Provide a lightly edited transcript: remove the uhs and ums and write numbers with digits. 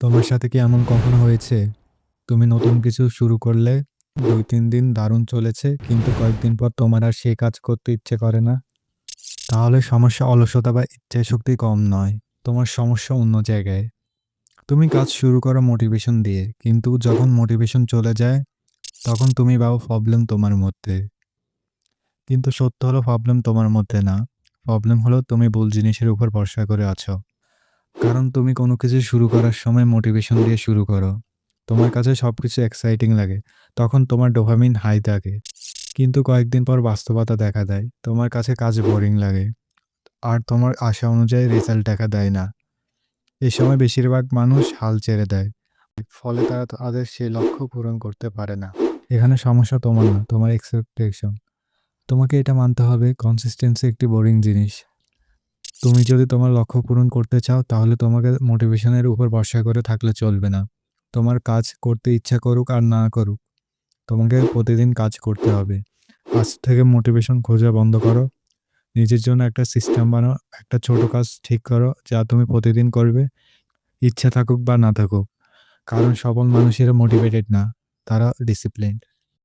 তোমার সাথে কি এমন কখনো হয়েছে? তুমি নতুন কিছু শুরু করলে ২-৩ দিন দারুণ চলেছে, কিন্তু কয়েকদিন পর তোমার আর সেই কাজ করতে ইচ্ছে করে না? তাহলে সমস্যা অলসতা বা ইচ্ছাশক্তি কম নয়। তোমার সমস্যা অন্য জায়গায়। তুমি কাজ শুরু করো মোটিভেশন দিয়ে, কিন্তু যখন মোটিভেশন চলে যায়, তখন তুমি ভাবো প্রবলেম তোমার মধ্যে। কিন্তু সত্য হলো প্রবলেম তোমার মধ্যে না। প্রবলেম হলো তুমি ভুল জিনিসের উপর ভরসা করে আছো। কারণ তুমি কোনো কিছু শুরু করার সময় মোটিভেশন দিয়ে শুরু করো। তোমার কাছে সবকিছু এক্সাইটিং লাগে। তখন তোমার ডোপামিন হাই থাকে। কিন্তু কয়েকদিন পর বাস্তবতা দেখা দেয়। তোমার কাছে কাজ বোরিং লাগে। আর তোমার আশা অনুযায়ী রেজাল্ট দেখা দেয় না। এ সময় বেশিরভাগ মানুষ হাল ছেড়ে দেয়। ফলে তারা তাদের সেই লক্ষ্য পূরণ করতে পারে না। এখানে সমস্যা তোমার না, তোমার এক্সপেকটেশন। তোমাকে এটা মানতে হবে কনসিস্টেন্সি একটি বোরিং জিনিস। তুমি যদি তোমার লক্ষ্য পূরণ করতে চাও, তাহলে তোমাকে মোটিভেশনের উপর ভরসা করে থাকলে চলবে না। তোমার কাজ করতে ইচ্ছা করুক আর না করুক, তোমাকে প্রতিদিন কাজ করতে হবে। আজ থেকে মোটিভেশন খোঁজা বন্ধ করো। নিজের জন্য একটা সিস্টেম বানাও, একটা ছোট কাজ ঠিক করো যা তুমি প্রতিদিন করবে, ইচ্ছা থাকুক বা না থাকুক। কারণ সফল মানুষেরা মোটিভেটেড না, তারা ডিসিপ্লিনড।